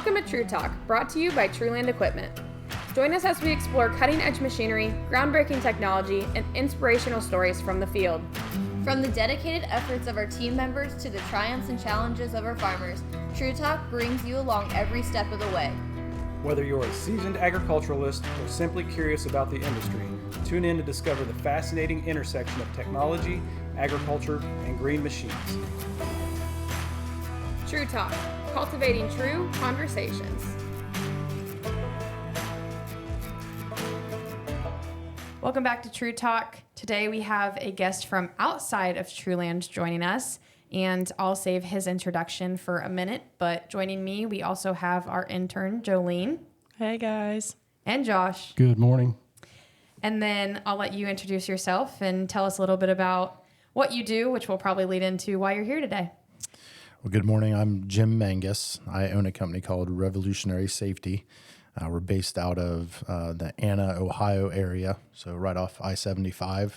Welcome to True Talk, brought to you by Truland Equipment. Join us as we explore cutting-edge machinery, groundbreaking technology, and inspirational stories from the field. From the dedicated efforts of our team members to the triumphs and challenges of our farmers, True Talk brings you along every step of the way. Whether you're a seasoned agriculturalist or simply curious about the industry, tune in to discover the fascinating intersection of technology, agriculture, and green machines. True Talk, cultivating true conversations. Welcome back to True Talk. Today we have a guest from outside of Truland joining us, and I'll save his introduction for a minute. But joining me, we also have our intern, Jolene. Hey, guys. And Josh. Good morning. And then I'll let you introduce yourself and tell us a little bit about what you do, which will probably lead into why you're here today. Well, good morning. I'm Jim Mangus. I own a company called Revolutionary Safety. We're based out of the Anna, Ohio area, so right off I-75.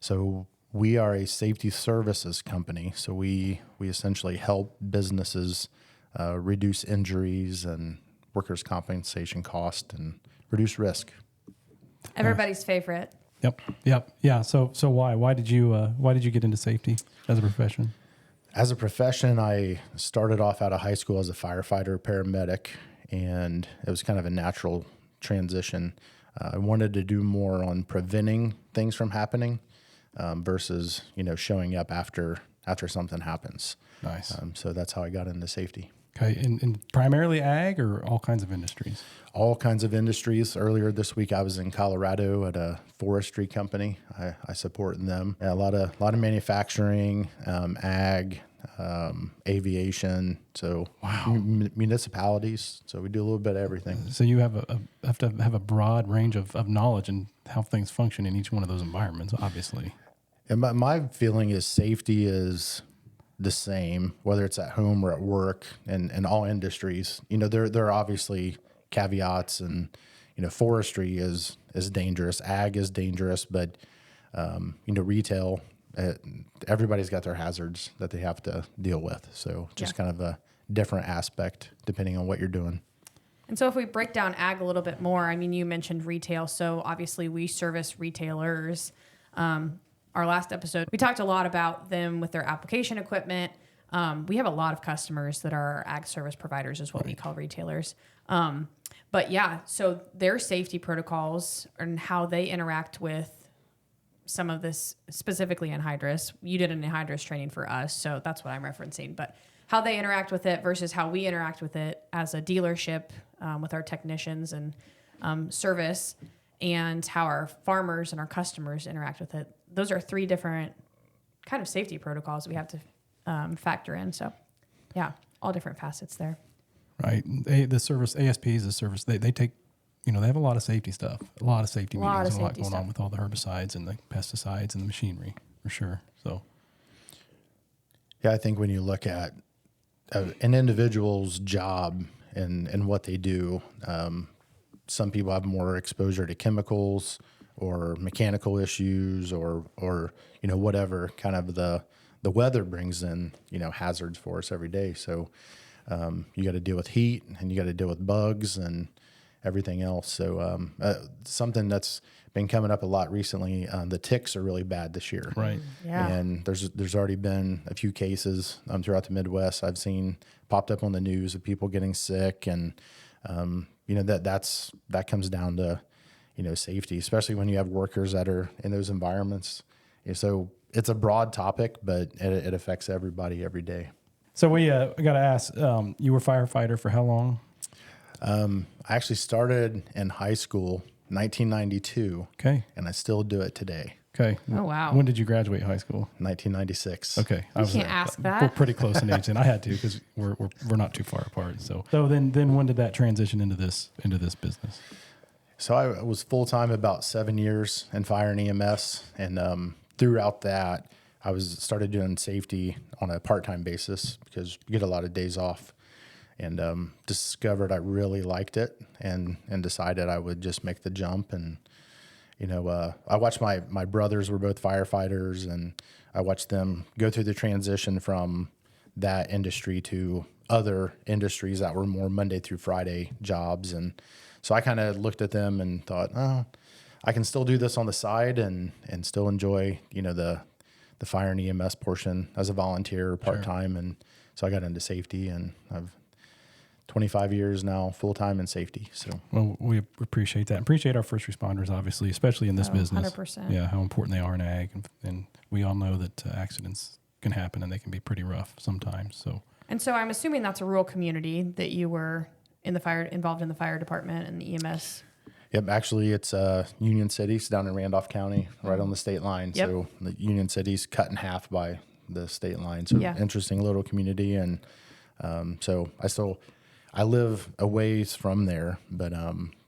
So we are a safety services company. So we essentially help businesses reduce injuries and workers' compensation cost and reduce risk. Everybody's favorite. Yep. Yeah. So why? Why did you get into safety as a profession? As a profession, I started off out of high school as a firefighter, paramedic, and it was kind of a natural transition. I wanted to do more on preventing things from happening versus, showing up after something happens. Nice. So that's how I got into safety. Okay. And primarily ag or all kinds of industries? All kinds of industries. Earlier this week, I was in Colorado at a forestry company. I support them. A lot of manufacturing, ag, aviation. So municipalities. So we do a little bit of everything. So you have to have a broad range of knowledge and how things function in each one of those environments, obviously. And my feeling is safety is the same, whether it's at home or at work, and in all industries. There are obviously caveats, and forestry is dangerous, ag is dangerous, but retail, everybody's got their hazards that they have to deal with. So just kind of a different aspect depending on what you're doing. And so if we break down ag a little bit more, you mentioned retail. So obviously we service retailers. Our last episode, we talked a lot about them with their application equipment. We have a lot of customers that are ag service providers, is what we call retailers. But yeah, so their safety protocols and how they interact with some of this, specifically anhydrous. You did an anhydrous training for us, so that's what I'm referencing. But how they interact with it versus how we interact with it as a dealership with our technicians and service, and how our farmers and our customers interact with it. Those are three different kind of safety protocols we have to factor in. So, yeah, all different facets there. Right. The service, ASP is a service, they take, they have a lot of safety stuff, a lot of safety meetings, a lot going on with all the herbicides and the pesticides and the machinery, for sure. So, yeah, I think when you look at an individual's job and what they do, some people have more exposure to chemicals or mechanical issues or whatever kind of the weather brings in, hazards for us every day. So you got to deal with heat, and you got to deal with bugs and everything else. So something that's been coming up a lot recently, the ticks are really bad this year. Right. Yeah. And there's already been a few cases throughout the Midwest I've seen popped up on the news of people getting sick, and that comes down to safety, especially when you have workers that are in those environments. So it's a broad topic, but it affects everybody every day. So we got to ask, you were firefighter for how long? I actually started in high school, 1992. Okay. And I still do it today. Okay. Oh, wow. When did you graduate high school? 1996. Okay. You can't ask that. We're pretty close in age, and I had to because we're not too far apart. So then when did that transition into this business? So I was full-time about 7 years in fire and EMS, and throughout that, I started doing safety on a part-time basis because you get a lot of days off, and discovered I really liked it, and decided I would just make the jump. And I watched my brothers were both firefighters, and I watched them go through the transition from that industry to other industries that were more Monday through Friday jobs. And so I kind of looked at them and thought, oh, I can still do this on the side and still enjoy, the fire and EMS portion as a volunteer part-time. Sure. And so I got into safety, and I've 25 years now full-time in safety. So, well, we appreciate that. Appreciate our first responders, obviously, especially in this business. 100%. Yeah, how important they are in ag. And we all know that accidents can happen and they can be pretty rough sometimes. And so I'm assuming that's a rural community that you were involved in the fire department and the EMS. Yep, actually it's Union City's down in Randolph County, right on the state line. Yep. So the Union City's cut in half by the state line. So interesting little community. And so I live a ways from there, but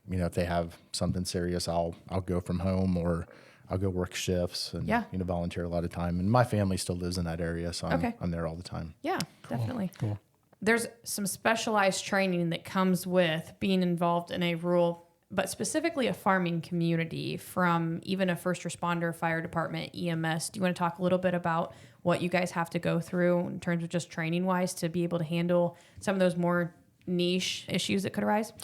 if they have something serious, I'll go from home, or I'll go work shifts and volunteer a lot of time. And my family still lives in that area, so I'm there all the time. Yeah, definitely. Cool. There's some specialized training that comes with being involved in a rural, but specifically a farming community, from even a first responder, fire department, EMS. Do you want to talk a little bit about what you guys have to go through in terms of just training wise to be able to handle some of those more niche issues that could arise?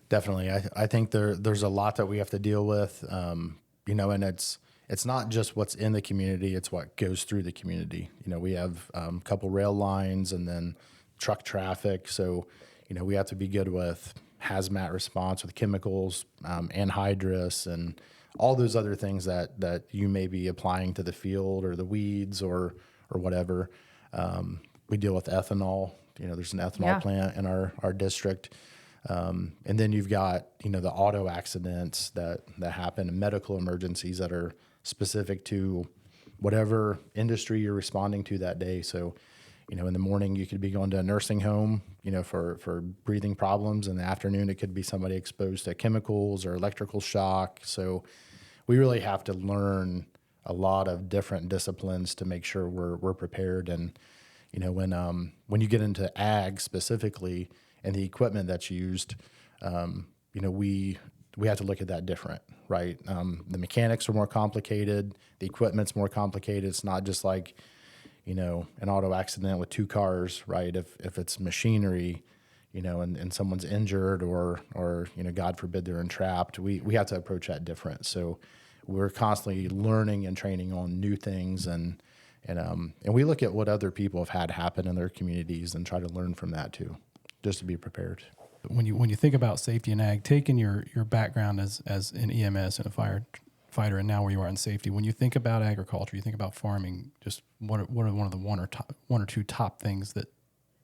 Definitely. I think there's a lot that we have to deal with, and it's not just what's in the community, it's what goes through the community. We have a couple rail lines and then truck traffic. So, we have to be good with hazmat response with chemicals, anhydrous, and all those other things that you may be applying to the field or the weeds or whatever. We deal with ethanol. There's an ethanol plant in our district. And then you've got, the auto accidents that happen, and medical emergencies that are specific to whatever industry you're responding to that day. So, in the morning you could be going to a nursing home, for breathing problems. In the afternoon, it could be somebody exposed to chemicals or electrical shock. So we really have to learn a lot of different disciplines to make sure we're prepared. And, when you get into ag specifically and the equipment that's used, we have to look at that different, right? The mechanics are more complicated. The equipment's more complicated. It's not just like, an auto accident with two cars, right? If it's machinery, and someone's injured or God forbid they're entrapped, we have to approach that different. So we're constantly learning and training on new things, and we look at what other people have had happen in their communities and try to learn from that too, just to be prepared. When you think about safety in ag, taking your background as an EMS and a firefighter, and now where you are in safety, when you think about agriculture, you think about farming, just what are one of the one or two top things that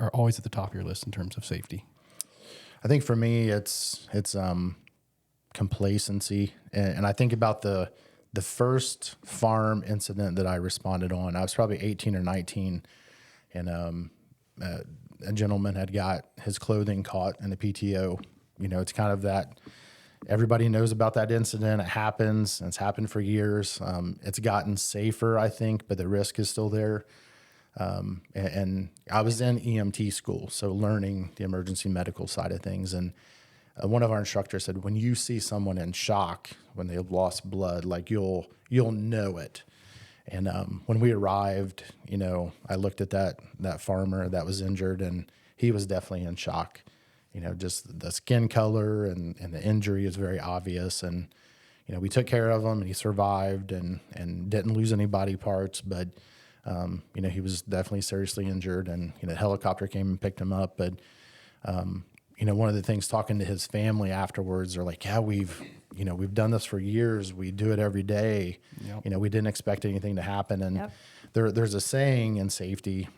are always at the top of your list in terms of safety? I think for me, it's complacency, and I think about the first farm incident that I responded on. I was probably 18 or 19, and a gentleman had got his clothing caught in a PTO. It's kind of that everybody knows about that incident. It happens, and it's happened for years. It's gotten safer, I think, but the risk is still there. And I was in EMT school, so learning the emergency medical side of things. And one of our instructors said, when you see someone in shock, when they've lost blood, like you'll know it. And when we arrived, I looked at that farmer that was injured, and he was definitely in shock. Just the skin color and the injury is very obvious. And, we took care of him, and he survived and didn't lose any body parts. But, he was definitely seriously injured, and, the helicopter came and picked him up. But, one of the things, talking to his family afterwards, they're like, yeah, we've done this for years. We do it every day. Yep. We didn't expect anything to happen. And there's a saying in safety.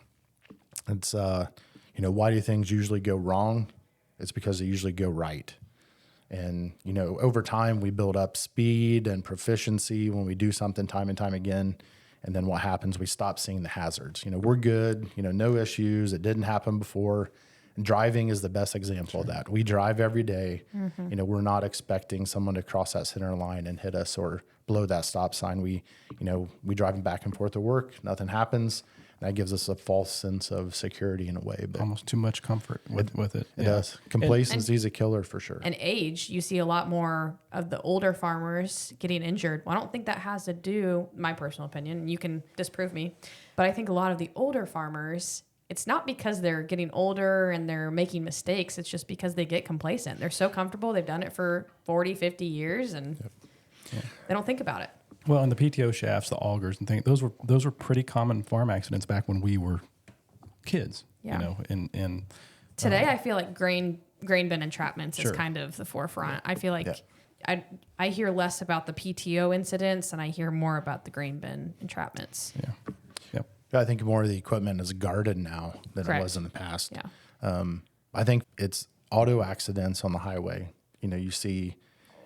It's, why do things usually go wrong? It's because they usually go right. And, over time we build up speed and proficiency when we do something time and time again. And then what happens? We stop seeing the hazards. We're good, no issues. It didn't happen before. And driving is the best example of that. We drive every day. Mm-hmm. We're not expecting someone to cross that center line and hit us or blow that stop sign. We drive back and forth to work. Nothing happens. That gives us a false sense of security in a way. But almost too much comfort with it. It does. Complacency is a killer for sure. And age, you see a lot more of the older farmers getting injured. Well, I don't think that has to do, my personal opinion, you can disprove me, but I think a lot of the older farmers, it's not because they're getting older and they're making mistakes. It's just because they get complacent. They're so comfortable. They've done it for 40, 50 years and they don't think about it. Well, and the PTO shafts, the augers and things, those were pretty common farm accidents back when we were kids, Yeah. you know, and Today, I feel like grain bin entrapments is Sure. kind of the forefront. I feel like I hear less about the PTO incidents and I hear more about the grain bin entrapments. yeah. Yep. I think more of the equipment is guarded now than Correct. it was in the past. Yeah. I think it's auto accidents on the highway. You know, you see,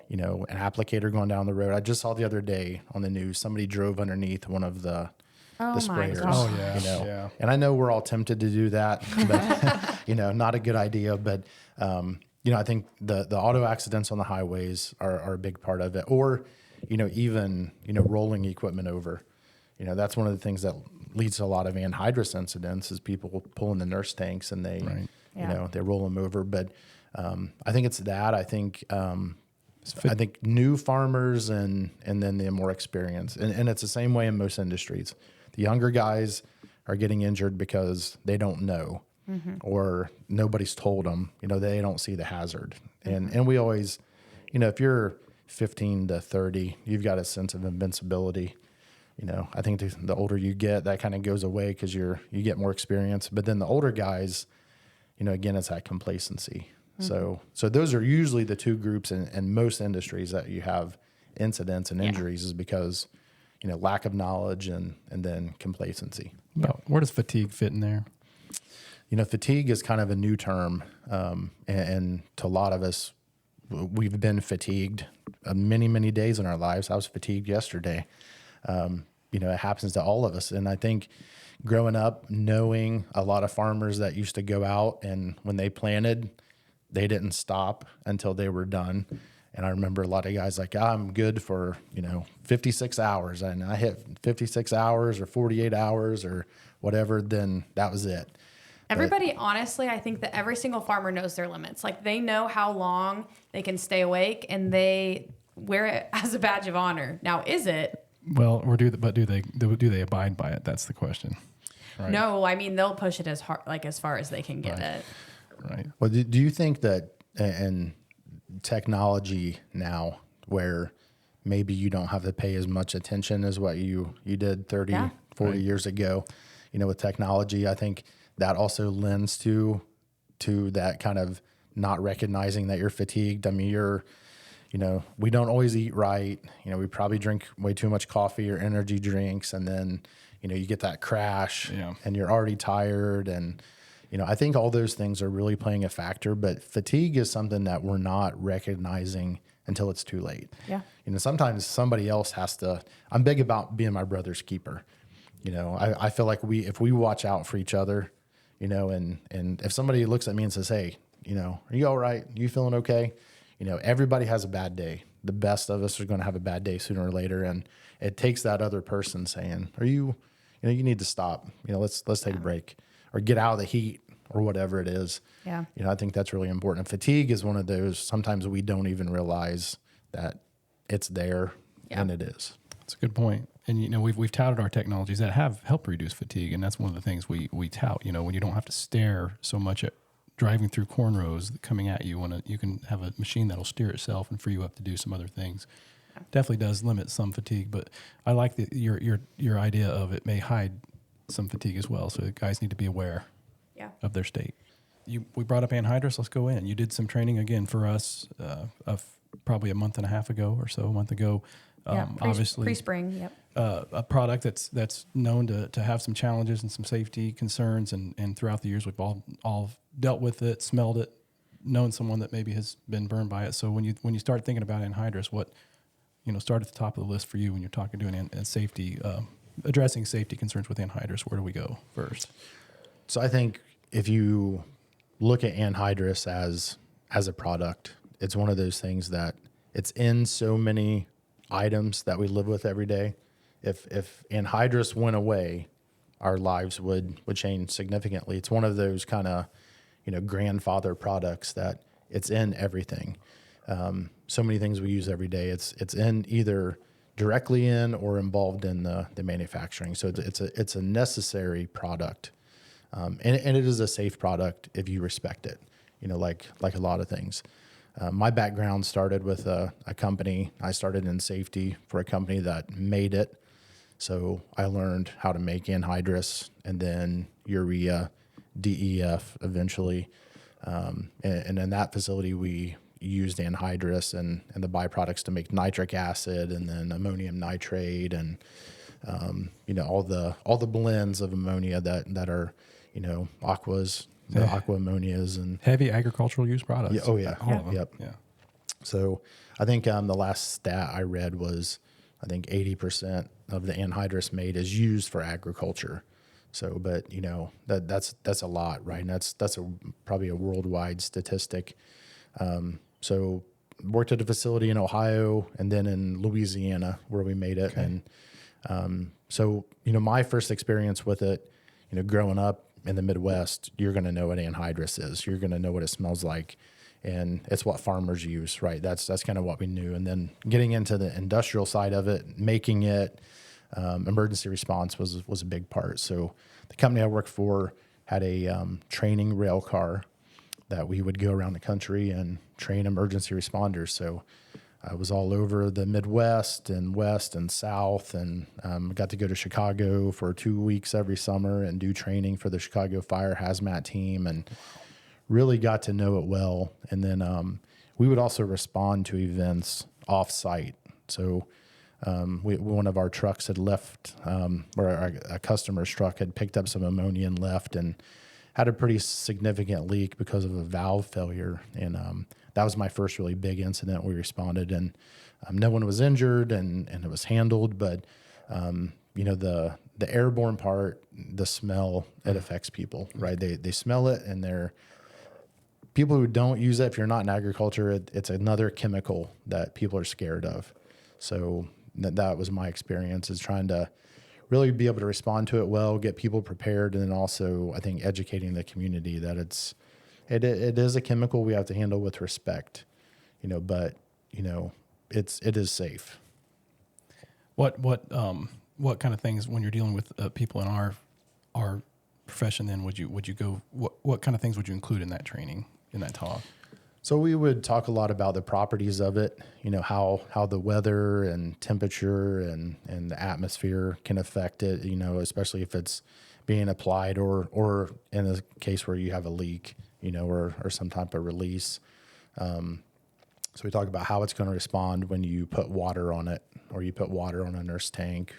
you know, an applicator going down the road. I just saw the other day on the news, somebody drove underneath one of the Oh my sprayers. gosh. Oh, yeah. You know, Yeah. and I know we're all tempted to do that, but you know, not a good idea. But you know, I think the auto accidents on the highways are a big part of it. Or, you know, even, you know, rolling equipment over. You know, that's one of the things that leads to a lot of anhydrous incidents is people pulling the nurse tanks and they, Right. you Yeah. know, they roll them over. But I think it's that. I think new farmers and then the more experienced, and it's the same way in most industries. The younger guys are getting injured because they don't know, or nobody's told them. You know, they don't see the hazard, and we always, you know, if you're 15 to 30, you've got a sense of invincibility. You know, I think the older you get, that kind of goes away because you get more experience. But then the older guys, you know, again, it's that complacency. So those are usually the two groups in most industries that you have incidents and injuries is because, you know, lack of knowledge and then complacency. Where does fatigue fit in there? You know, fatigue is kind of a new term, and to a lot of us, we've been fatigued many, many days in our lives. I was fatigued yesterday. You know, it happens to all of us. And I think growing up, knowing a lot of farmers that used to go out and when they planted, they didn't stop until they were done. And I remember a lot of guys like, I'm good for, you know, 56 hours. And I hit 56 hours or 48 hours or whatever, then that was it. Everybody, honestly, I think that every single farmer knows their limits. Like they know how long they can stay awake and they wear it as a badge of honor. Now, is it? Well, do they abide by it? That's the question. Right. No, I mean, they'll push it as hard, like as far as they can get it. Right. Well, do you think that in technology now where maybe you don't have to pay as much attention as what you did 30, 40 years ago, you know, with technology, I think that also lends to that kind of not recognizing that you're fatigued. I mean, you know, we don't always eat right. You know, we probably drink way too much coffee or energy drinks. And then, you know, you get that crash and you're already tired. And, you know, I think all those things are really playing a factor, but fatigue is something that we're not recognizing until it's too late. Yeah. You know, sometimes somebody else has to, I'm big about being my brother's keeper. You know, I feel like if we watch out for each other, you know, and if somebody looks at me and says, hey, you know, are you all right? You feeling okay? You know, everybody has a bad day. The best of us are going to have a bad day sooner or later. And it takes that other person saying, you know, you need to stop, you know, let's take a break or get out of the heat or whatever it is. Yeah. You know, I think that's really important. Fatigue is one of those, sometimes we don't even realize that it's there and it is. That's a good point. And, you know, we've touted our technologies that have helped reduce fatigue. And that's one of the things we tout, you know, when you don't have to stare so much at driving through cornrows coming at you, you can have a machine that'll steer itself and free you up to do some other things. Definitely does limit some fatigue, but I like your idea of it may hide some fatigue as well. So the guys need to be aware of their state. We brought up anhydrous. Let's go in. You did some training again for us probably a month and a half ago or so, a month ago. Obviously pre-spring. A product that's known to have some challenges and some safety concerns, and throughout the years we've all dealt with it, smelled it, known someone that maybe has been burned by it. So when you start thinking about anhydrous, what start at the top of the list for you when you're doing safety, addressing safety concerns with anhydrous? Where do we go first? So I think if you look at anhydrous as a product, it's one of those things that it's in so many items that we live with every day. If anhydrous went away, our lives would change significantly. It's one of those kind of, grandfather products that it's in everything. So many things we use every day. It's in either directly in or involved in the manufacturing. So it's a necessary product. And it is a safe product if you respect it, like a lot of things. My background started with a company. I started in safety for a company that made it. So I learned how to make anhydrous and then urea, DEF eventually. And in that facility, we used anhydrous and the byproducts to make nitric acid and then ammonium nitrate and, all the blends of ammonia that are, aquas, the aqua ammonias and Heavy agricultural use products. yeah, oh yeah, All of them. yep. Yeah. So I think the last stat I read was I think 80% of the anhydrous made is used for agriculture. So, but that's a lot, right? And that's probably a worldwide statistic. So worked at a facility in Ohio and then in Louisiana where we made it. Okay. And so my first experience with it, growing up in the Midwest, you're going to know what anhydrous is. You're going to know what it smells like. And it's what farmers use, right? That's kind of what we knew. And then getting into the industrial side of it, making it, emergency response was a big part. So the company I worked for had a training rail car that we would go around the country and train emergency responders. So I was all over the Midwest and West and South, and got to go to Chicago for 2 weeks every summer and do training for the Chicago Fire Hazmat team, and really got to know it well. And then we would also respond to events off-site. So one of our trucks had left, or a customer's truck had picked up some ammonia and left and had a pretty significant leak because of a valve failure. And that was my first really big incident. We responded, and no one was injured, and it was handled. But the airborne part, the smell, it affects people, right? They smell it, and they're people who don't use it. If you're not in agriculture, it's another chemical that people are scared of. So that was my experience, is trying to really be able to respond to it well, get people prepared, and then also I think educating the community that it is a chemical we have to handle with respect, but it is safe. What kind of things, when you're dealing with people in our profession, then would you go, what kind of things would you include in that training, in that talk? So we would talk a lot about the properties of it, how the weather and temperature and the atmosphere can affect it, especially if it's being applied or in a case where you have a leak, or some type of release. So we talk about how it's going to respond when you put water on it, or you put water on a nurse tank,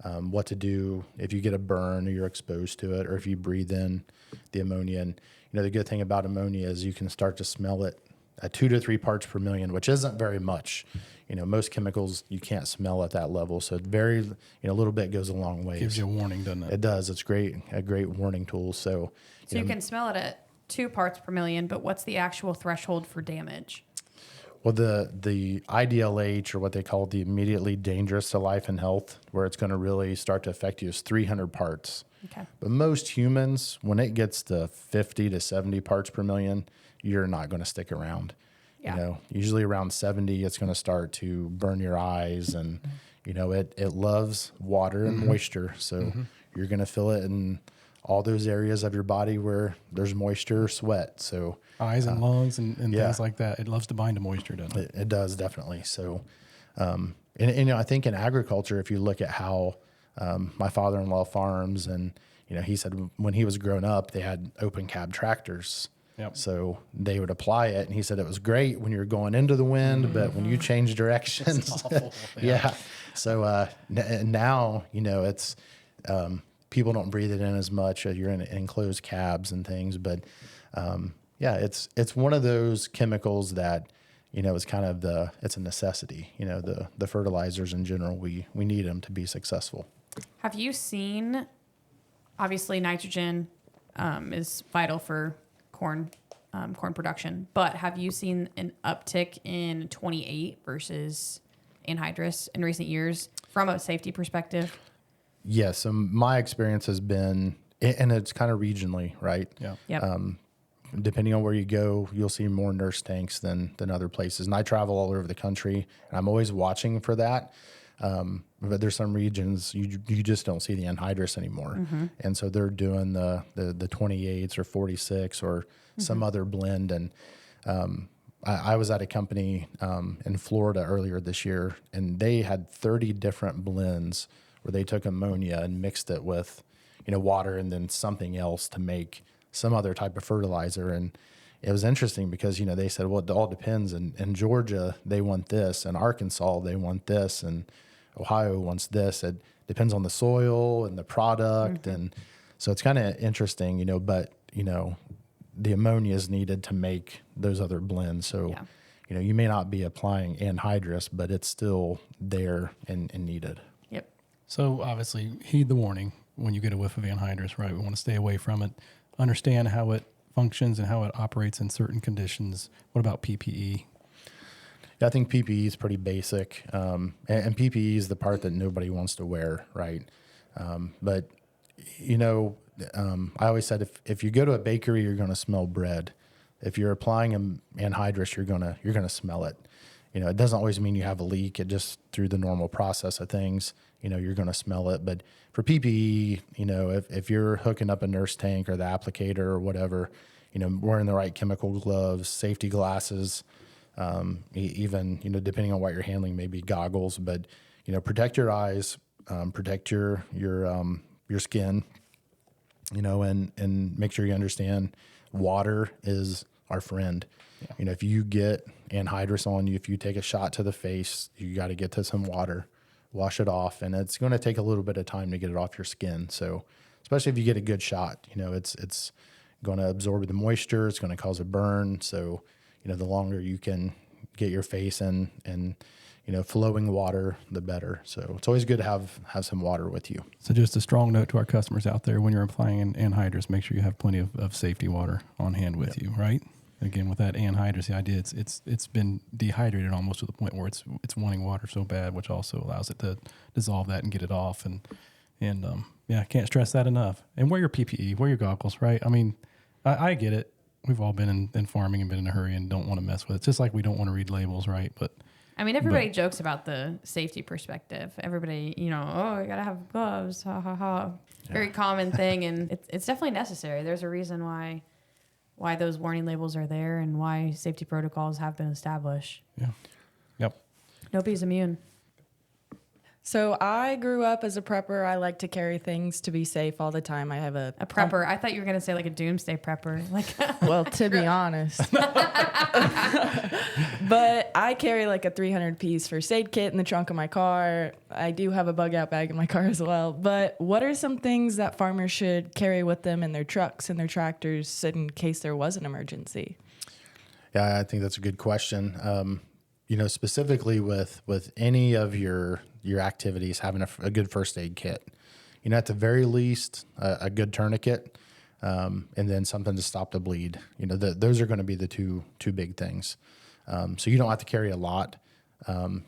what to do if you get a burn or you're exposed to it, or if you breathe in the ammonia. And the good thing about ammonia is you can start to smell it at 2 to 3 parts per million, which isn't very much. Most chemicals you can't smell at that level. So a little bit goes a long way. Gives you a warning, doesn't it? It does. It's a great warning tool. So you can smell it at 2 parts per million, but what's the actual threshold for damage? Well, the IDLH, or what they call the immediately dangerous to life and health, where it's going to really start to affect you, is 300 parts. Okay. But most humans, when it gets to 50 to 70 parts per million, you're not going to stick around. Yeah. Usually around 70, it's going to start to burn your eyes, and it loves water and moisture. So you're going to feel it in all those areas of your body where there's moisture, sweat. So eyes and lungs and things like that. It loves to bind to moisture, doesn't it? It does, definitely. So, and I think in agriculture, if you look at how my father-in-law farms, and he said when he was growing up, they had open cab tractors. Yep. So they would apply it, and he said it was great when you're going into the wind, but when you change directions, awful. yeah. So now it's people don't breathe it in as much. You're in enclosed cabs and things, but it's one of those chemicals that is kind of it's a necessity. The fertilizers in general, we need them to be successful. Have you seen? Obviously, nitrogen is vital for corn production, but have you seen an uptick in 28 versus anhydrous in recent years from a safety perspective? Yes. So my experience has been, and it's kind of regionally, right? Yeah. Yep. Depending on where you go, you'll see more nurse tanks than other places. And I travel all over the country, and I'm always watching for that. but there's some regions you just don't see the anhydrous anymore. And so they're doing the 28s or 46 or some other blend. And I was at a company in Florida earlier this year, and they had 30 different blends where they took ammonia and mixed it with, water and then something else to make some other type of fertilizer. And it was interesting because, they said, well, it all depends. And in Georgia, they want this. In Arkansas, they want this. And Ohio wants this. It depends on the soil and the product. And so it's kind of interesting, but, the ammonia is needed to make those other blends. So, you may not be applying anhydrous, but it's still there and needed. Yep. So obviously, heed the warning when you get a whiff of anhydrous, right? We want to stay away from it, understand how it functions and how it operates in certain conditions. What about PPE? I think PPE is pretty basic, and PPE is the part that nobody wants to wear, right? But I always said if you go to a bakery, you're going to smell bread. If you're applying anhydrous, you're gonna smell it. It doesn't always mean you have a leak. It just through the normal process of things, you're going to smell it. But for PPE, if you're hooking up a nurse tank or the applicator or whatever, wearing the right chemical gloves, safety glasses, even, depending on what you're handling, maybe goggles, but, protect your eyes, protect your skin, and make sure you understand water is our friend. Yeah. If you get anhydrous on you, if you take a shot to the face, you got to get to some water, wash it off, and it's going to take a little bit of time to get it off your skin. So, especially if you get a good shot, it's going to absorb the moisture. It's going to cause a burn. So, the longer you can get your face in and flowing water, the better. So it's always good to have some water with you. So just a strong note to our customers out there: when you're applying anhydrous, make sure you have plenty of safety water on hand with you, right? Again, with that anhydrous, the idea it's been dehydrated almost to the point where it's wanting water so bad, which also allows it to dissolve that and get it off. And I can't stress that enough. And wear your PPE, wear your goggles, right? I mean, I get it. We've all been in farming and been in a hurry and don't want to mess with it. It's just like we don't want to read labels, right? But everybody jokes about the safety perspective. Everybody, I gotta have gloves, ha ha ha. Very common thing, and it's definitely necessary. There's a reason why those warning labels are there and why safety protocols have been established. Yeah. Yep. Nobody's immune. So I grew up as a prepper. I like to carry things to be safe all the time. I have a prepper. I thought you were going to say like a doomsday prepper. Well, to be honest. But I carry like a 300-piece first aid kit in the trunk of my car. I do have a bug out bag in my car as well. But what are some things that farmers should carry with them in their trucks and their tractors in case there was an emergency? Yeah, I think that's a good question. Specifically with any of your activities, having a good first aid kit, at the very least, a good tourniquet, and then something to stop the bleed. Those are going to be the two big things. So you don't have to carry a lot.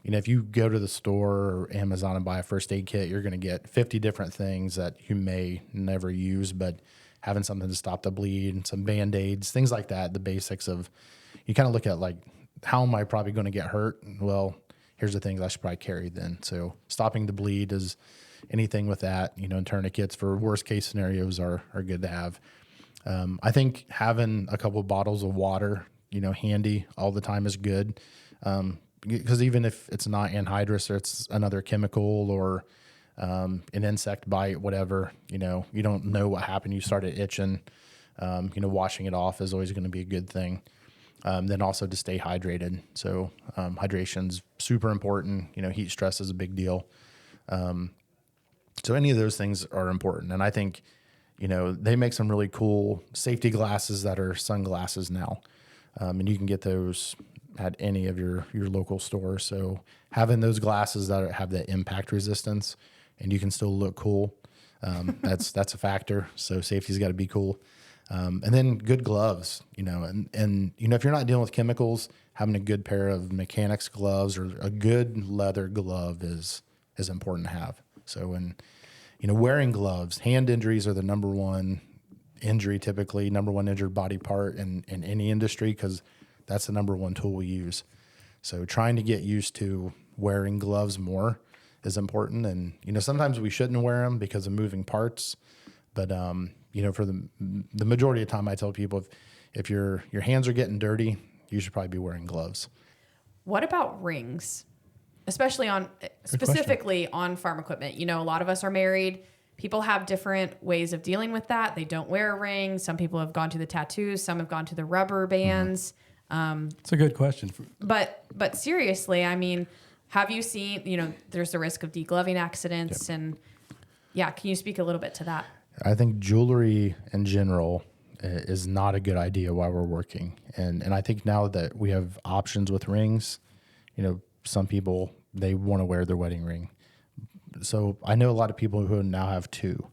If you go to the store or Amazon and buy a first aid kit, you're going to get 50 different things that you may never use, but having something to stop the bleed, some Band-Aids, things like that, the basics of, you kind of look at like, how am I probably going to get hurt? Well, here's the things I should probably carry then. So stopping the bleed is anything with that, and tourniquets for worst case scenarios are good to have. I think having a couple of bottles of water, handy all the time is good. Because even if it's not anhydrous or it's another chemical or an insect bite, whatever, you don't know what happened. You started itching, washing it off is always going to be a good thing. Then also to stay hydrated. So hydration's super important. Heat stress is a big deal. So any of those things are important. And I think, they make some really cool safety glasses that are sunglasses now. And you can get those at any of your local stores. So having those glasses that have that impact resistance and you can still look cool, that's a factor. So safety's got to be cool. And then good gloves, and if you're not dealing with chemicals, having a good pair of mechanics gloves or a good leather glove is important to have. So when, wearing gloves, hand injuries are the number one injury, typically number one injured body part in any industry, because that's the number one tool we use. So trying to get used to wearing gloves more is important. And, sometimes we shouldn't wear them because of moving parts. But, for the majority of the time, I tell people if your hands are getting dirty, you should probably be wearing gloves. What about rings? Especially specifically on farm equipment. A lot of us are married. People have different ways of dealing with that. They don't wear a ring. Some people have gone to the tattoos. Some have gone to the rubber bands. It's a good question. But seriously, I mean, have you seen, there's the risk of degloving accidents. Yep. And can you speak a little bit to that? I think jewelry in general is not a good idea while we're working. And I think now that we have options with rings, some people, they want to wear their wedding ring. So I know a lot of people who now have two.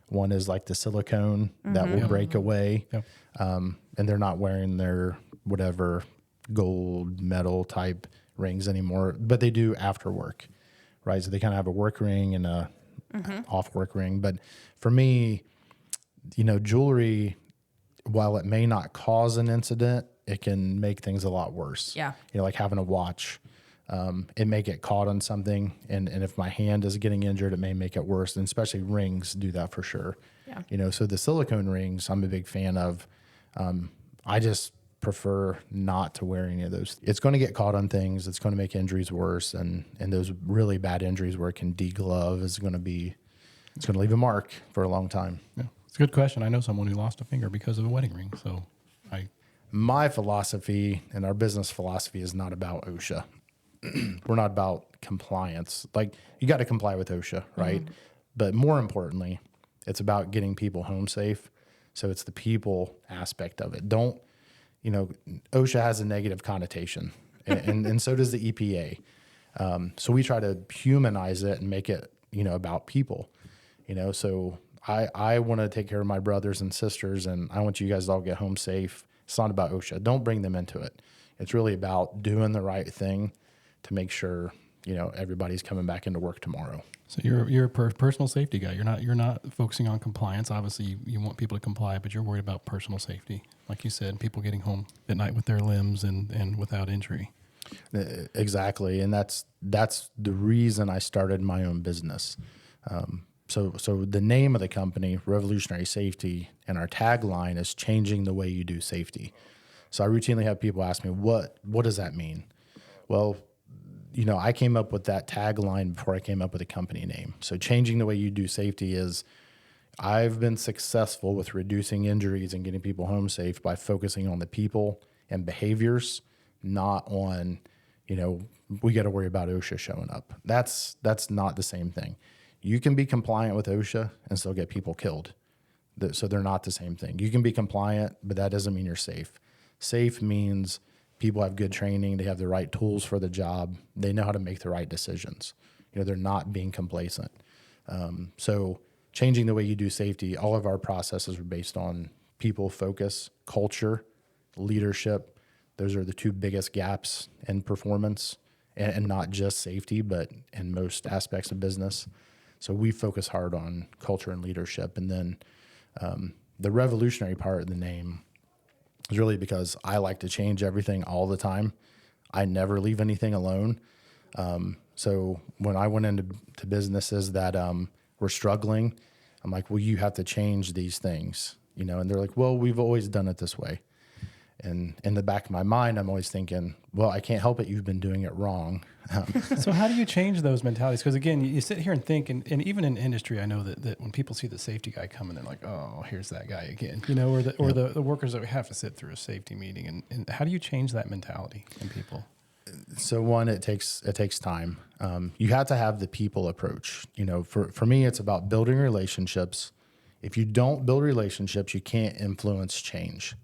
One is like the silicone that will break away. Yep. And they're not wearing their whatever gold metal type rings anymore, but they do after work, right? So they kind of have a work ring and a off work ring. But for me, jewelry, while it may not cause an incident, it can make things a lot worse. Yeah. Like having a watch, it may get caught on something. And if my hand is getting injured, it may make it worse. And especially rings do that for sure. Yeah. So the silicone rings, I'm a big fan of. I just prefer not to wear any of those. It's going to get caught on things. It's going to make injuries worse. And those really bad injuries where it can deglove it's going to leave a mark for a long time. Yeah. It's a good question. I know someone who lost a finger because of a wedding ring. So my philosophy and our business philosophy is not about OSHA. We're not about compliance. Like, you got to comply with OSHA, right? But more importantly, it's about getting people home safe. So it's the people aspect of it. OSHA has a negative connotation, and so does the EPA. So we try to humanize it and make it, about people, so I want to take care of my brothers and sisters, and I want you guys to all get home safe. It's not about OSHA. Don't bring them into it. It's really about doing the right thing to make sure, everybody's coming back into work tomorrow. So you're a personal safety guy. You're not focusing on compliance. Obviously, you want people to comply, but you're worried about personal safety. Like you said, people getting home at night with their limbs and without injury. Exactly, and that's the reason I started my own business. So the name of the company, Revolutionary Safety, and our tagline is changing the way you do safety. So I routinely have people ask me, what does that mean? Well, I came up with that tagline before I came up with a company name. So changing the way you do safety is, I've been successful with reducing injuries and getting people home safe by focusing on the people and behaviors, not on, we got to worry about OSHA showing up. That's not the same thing. You can be compliant with OSHA and still get people killed. So they're not the same thing. You can be compliant, but that doesn't mean you're safe. Safe means people have good training. They have the right tools for the job. They know how to make the right decisions. They're not being complacent. So changing the way you do safety, all of our processes are based on people focus, culture, leadership. Those are the two biggest gaps in performance, and not just safety, but in most aspects of business. So we focus hard on culture and leadership. And then the revolutionary part of the name is really because I like to change everything all the time. I never leave anything alone. So when I went into businesses that were struggling, I'm like, well, you have to change these things, and they're like, well, we've always done it this way. And in the back of my mind, I'm always thinking, well, I can't help it. You've been doing it wrong. So how do you change those mentalities? Because again, you sit here and think, and even in industry, I know that when people see the safety guy coming, they're like, oh, here's that guy again, or the workers that have to sit through a safety meeting. And how do you change that mentality in people? So one, it takes time. You have to have the people approach. For me, it's about building relationships. If you don't build relationships, you can't influence change.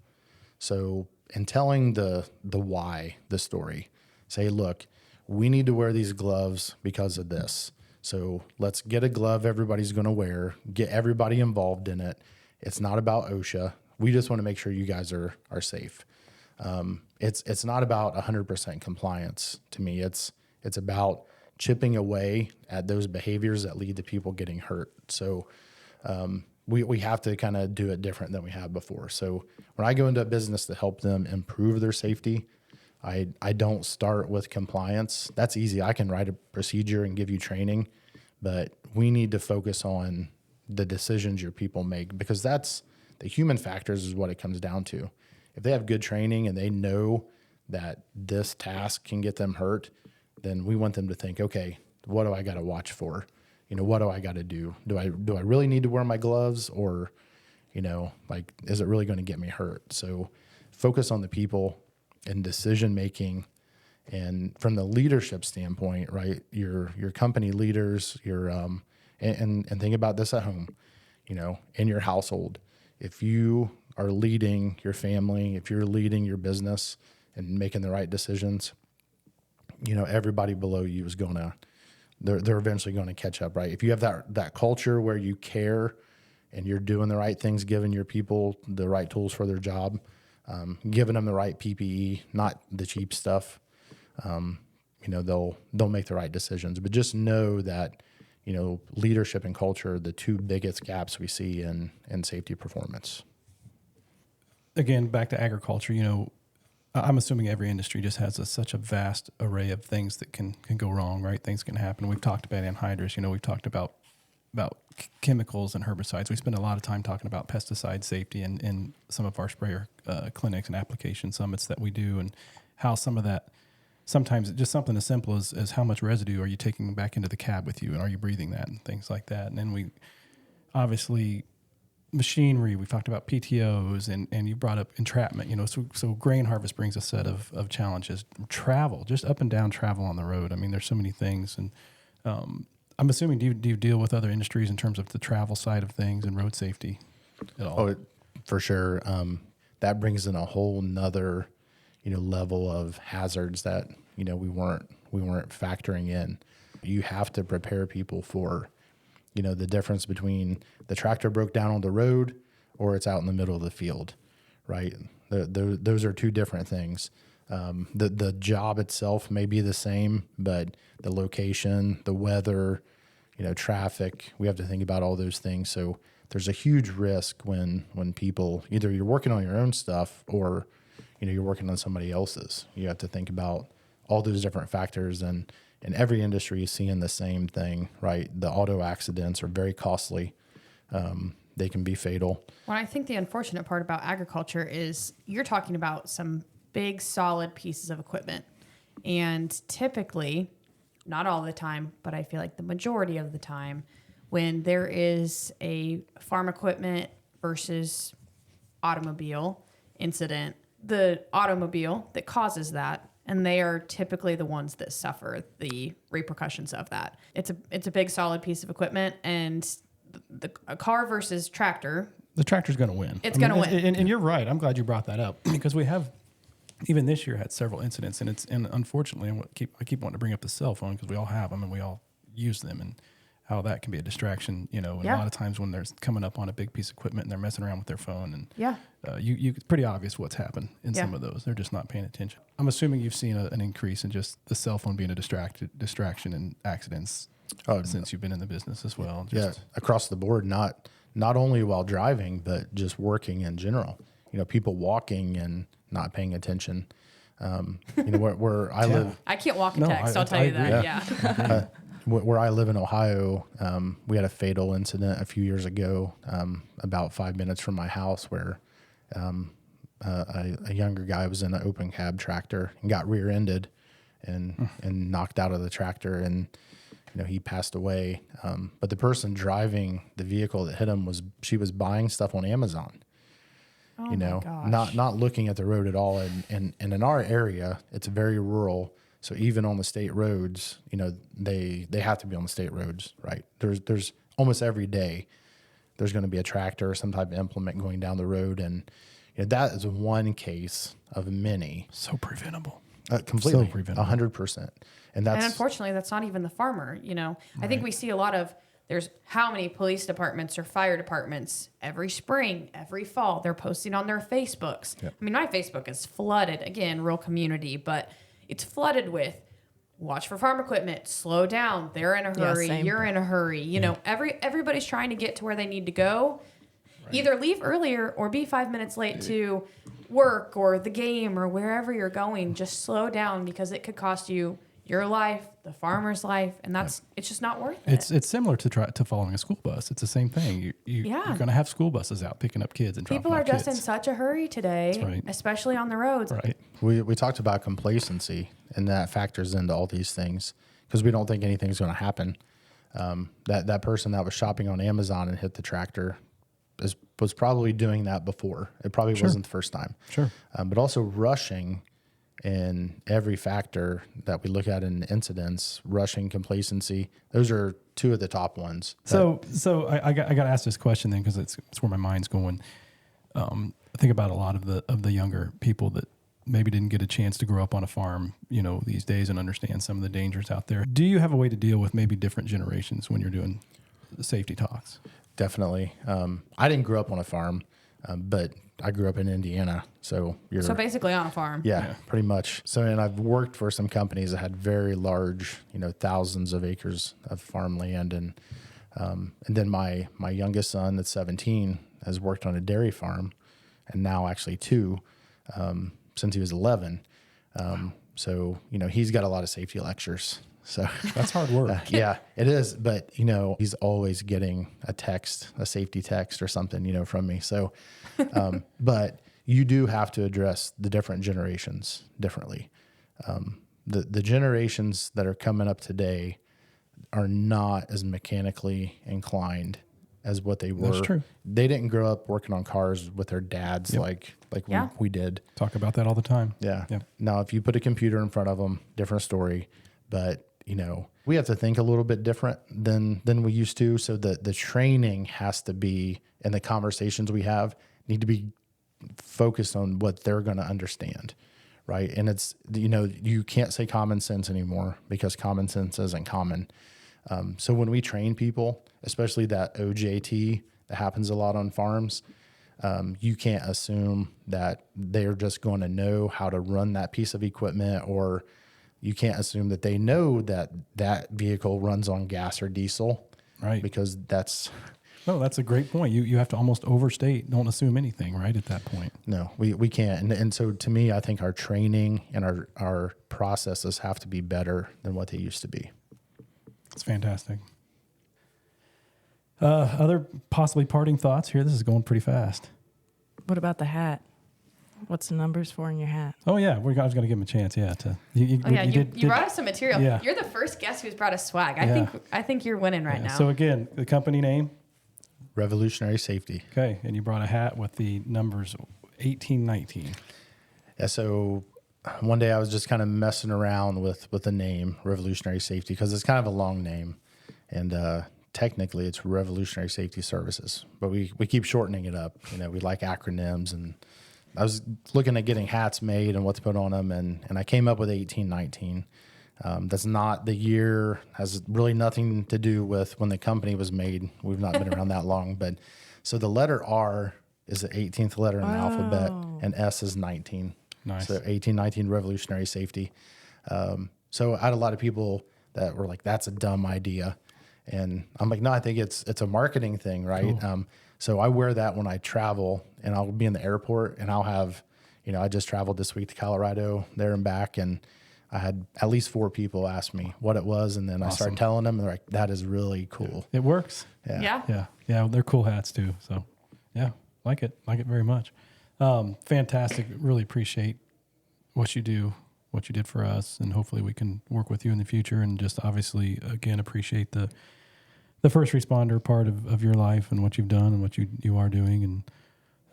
So in telling the why, the story, say, look, we need to wear these gloves because of this. So let's get a glove everybody's going to wear, get everybody involved in it. It's not about OSHA. We just want to make sure you guys are safe. It's not about 100% compliance to me. It's about chipping away at those behaviors that lead to people getting hurt. So we have to kind of do it different than we have before. So when I go into a business to help them improve their safety, I don't start with compliance. That's easy. I can write a procedure and give you training. but we need to focus on the decisions your people make, because that's the human factors is what it comes down to. If they have good training and they know that this task can get them hurt, then we want them to think, okay, what do I got to watch for? What do I got to do? Do I really need to wear my gloves, or, like, is it really going to get me hurt? So focus on the people and decision making. And from the leadership standpoint, right, your company leaders, and think about this at home, in your household. If you are leading your family, if you're leading your business and making the right decisions, everybody below you is they're eventually going to catch up, right? If you have that culture where you care and you're doing the right things, giving your people the right tools for their job, giving them the right PPE, not the cheap stuff, they'll make the right decisions. But just know that, leadership and culture are the two biggest gaps we see in safety performance. Again, back to agriculture, I'm assuming every industry just has such a vast array of things that can go wrong, right? Things can happen. We've talked about anhydrous, we've talked about chemicals and herbicides. We spend a lot of time talking about pesticide safety in some of our sprayer clinics and application summits that we do, and how some of that, sometimes just something as simple as how much residue are you taking back into the cab with you, and are you breathing that, and things like that. And then we obviously machinery, we've talked about PTOs, and you brought up entrapment, so grain harvest brings a set of challenges. Travel, just up and down travel on the road. I mean, there's so many things. And I'm assuming, do you deal with other industries in terms of the travel side of things and road safety at all? Oh, for sure. That brings in a whole nother, level of hazards that, we weren't factoring in. You have to prepare people for, the difference between the tractor broke down on the road or it's out in the middle of the field, right? Those are two different things. The job itself may be the same, but the location, the weather, traffic, we have to think about all those things. So there's a huge risk when people, either you're working on your own stuff or, you're working on somebody else's. You have to think about all those different factors, and every industry is seeing the same thing, right? The auto accidents are very costly. They can be fatal. Well, I think the unfortunate part about agriculture is you're talking about some big, solid pieces of equipment. And typically, not all the time, but I feel like the majority of the time, when there is a farm equipment versus automobile incident, the automobile that causes that, and they are typically the ones that suffer the repercussions of that. It's a big, solid piece of equipment, and a car versus tractor. The tractor's going to win. It's going to win. And you're right. I'm glad you brought that up, because we have, even this year, had several incidents, and unfortunately, I keep wanting to bring up the cell phone, because we all have them and we all use them, and how that can be a distraction, and a lot of times when they're coming up on a big piece of equipment and they're messing around with their phone, and it's pretty obvious what's happened in some of those. They're just not paying attention. I'm assuming you've seen an increase in just the cell phone being a distraction in accidents since you've been in the business as well. Across the board, not only while driving, but just working in general. People walking and not paying attention. Where I live, I can't walk and text. I'll tell you that. Yeah. Where I live in Ohio, we had a fatal incident a few years ago, about 5 minutes from my house, where a younger guy was in an open cab tractor and got rear-ended and knocked out of the tractor, and he passed away. But the person driving the vehicle that hit him she was buying stuff on Amazon. Oh my gosh. Not looking at the road at all. And in our area, it's very rural. So even on the state roads, they have to be on the state roads, right? There's almost every day there's going to be a tractor or some type of implement going down the road, and that is one case of many. So preventable. Completely, so preventable. 100%. And unfortunately, that's not even the farmer. I think we see a lot of, there's how many police departments or fire departments every spring, every fall, they're posting on their Facebooks. Yep. I mean, my Facebook is flooded, again, rural community, but it's flooded with watch for farm equipment, slow down, they're in a hurry, you're in a hurry. Everybody's trying to get to where they need to go. Right. Either leave earlier or be 5 minutes late to work or the game or wherever you're going. Just slow down, because it could cost you your life, the farmer's life, and it's just not worth it. It's similar to following a school bus. It's the same thing. You're going to have school buses out picking up kids and dropping People off are just kids. in such a hurry today, That's right. especially on the roads. Right. We talked about complacency, and that factors into all these things because we don't think anything's going to happen. That person that was shopping on Amazon and hit the tractor was probably doing that before. It probably wasn't the first time. Sure. But also rushing in every factor that we look at in incidents, rushing, complacency, those are two of the top ones. So I got to ask this question then because it's where my mind's going. I think about a lot of the younger people that maybe didn't get a chance to grow up on a farm, these days and understand some of the dangers out there. Do you have a way to deal with maybe different generations when you're doing the safety talks? Definitely. I didn't grow up on a farm, but I grew up in Indiana. So basically on a farm. Yeah, pretty much. So, and I've worked for some companies that had very large, thousands of acres of farmland. And then my youngest son that's 17 has worked on a dairy farm and now actually two, since he was 11. So, he's got a lot of safety lectures. So that's hard work. Yeah, it is. But, he's always getting a safety text or something, from me. So, but you do have to address the different generations differently. The generations that are coming up today are not as mechanically inclined as what they were. That's true. They didn't grow up working on cars with their dads like we did. Talk about that all the time. Yeah. Yep. Now, if you put a computer in front of them, different story. But, we have to think a little bit different than we used to. So the training has to be, and the conversations we have need to be focused on what they're going to understand. Right. And it's, you can't say common sense anymore because common sense isn't common. So when we train people, especially that OJT that happens a lot on farms, you can't assume that they're just going to know how to run that piece of equipment, or you can't assume that they know that vehicle runs on gas or diesel. Right. Because that's a great point. You have to almost overstate. Don't assume anything, right, at that point. No, we can't. And so to me, I think our training and our processes have to be better than what they used to be. It's fantastic. Other possibly parting thoughts here? This is going pretty fast. What about the hat? What's the numbers for in your hat? Oh, yeah. I was going to give him a chance, yeah. You brought us some material. Yeah. You're the first guest who's brought us swag. I think you're winning right now. So, again, the company name? Revolutionary Safety. Okay. And you brought a hat with the numbers 1819. Yeah, so one day I was just kind of messing around with the name Revolutionary Safety because it's kind of a long name. And technically it's Revolutionary Safety Services. But we keep shortening it up. We like acronyms, and I was looking at getting hats made and what to put on them, and I came up with 1819. That's not the year, has really nothing to do with when the company was made. We've not been around that long. But so the letter R is the 18th letter in the alphabet, and S is 19. Nice. So 1819 Revolutionary Safety. So I had a lot of people that were like, that's a dumb idea. And I'm like, no, I think it's a marketing thing, right? Cool. So I wear that when I travel, and I'll be in the airport, and I'll have, I just traveled this week to Colorado, there and back, and I had at least 4 people ask me what it was, and then I started telling them, and they're like, that is really cool. It works. Yeah. Yeah, they're cool hats too. So, yeah, like it very much. Fantastic. Really appreciate what you do, what you did for us, and hopefully we can work with you in the future, and just obviously, again, appreciate the first responder part of your life and what you've done and what you are doing.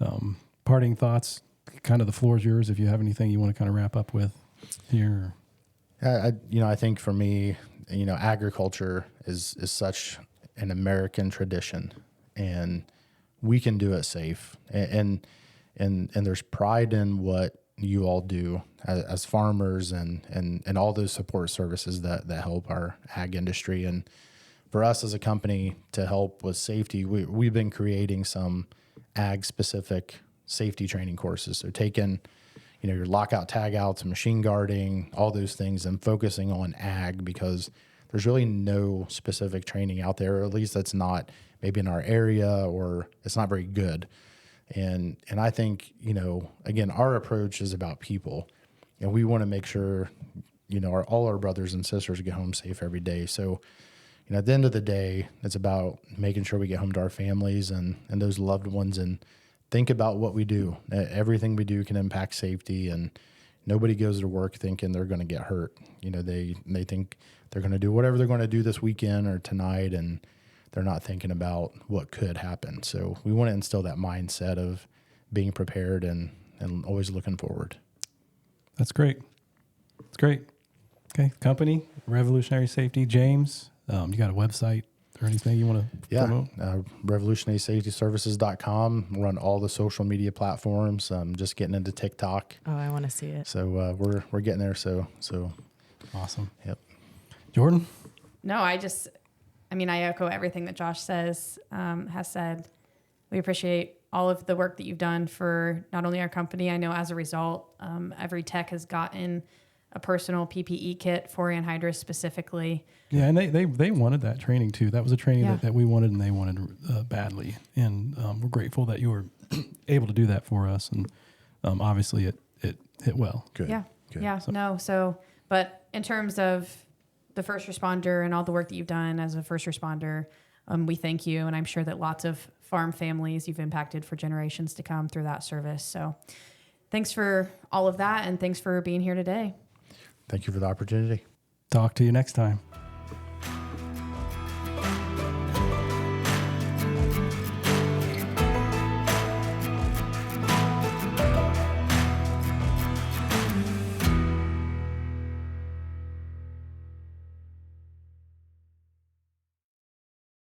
And parting thoughts, kind of the floor is yours if you have anything you want to kind of wrap up with here. I think for me, agriculture is such an American tradition, and we can do it safe. And there's pride in what you all do as farmers and all those support services that help our ag industry. And for us as a company to help with safety, we've been creating some ag-specific safety training courses. So taking, your lockout, tagouts, machine guarding, all those things, and focusing on ag because there's really no specific training out there, or at least that's not maybe in our area, or it's not very good. And I think, again, our approach is about people. We want to make sure all our brothers and sisters get home safe every day. So, at the end of the day, it's about making sure we get home to our families and those loved ones, and think about what we do. Everything we do can impact safety, and nobody goes to work thinking they're going to get hurt. They think they're going to do whatever they're going to do this weekend or tonight, and they're not thinking about what could happen. So we want to instill that mindset of being prepared and always looking forward. That's great. It's great. Okay, company, Revolutionary Safety. James, you got a website or anything you want to promote? revolutionarysafetyservices.com. Run all the social media platforms. Just getting into TikTok. Oh, I want to see it. So we're getting there. So Awesome. Yep. Jordan? No, I echo everything that Josh has said. We appreciate all of the work that you've done for not only our company. I know as a result, every tech has gotten a personal PPE kit for anhydrous specifically. Yeah, and they wanted that training too. That was a training Yeah. that we wanted and they wanted badly. And we're grateful that you were able to do that for us. And obviously it hit well. good. Yeah. Good. Yeah. But in terms of the first responder and all the work that you've done as a first responder, we thank you. And I'm sure that lots of farm families you've impacted for generations to come through that service. So thanks for all of that. And thanks for being here today. Thank you for the opportunity. Talk to you next time.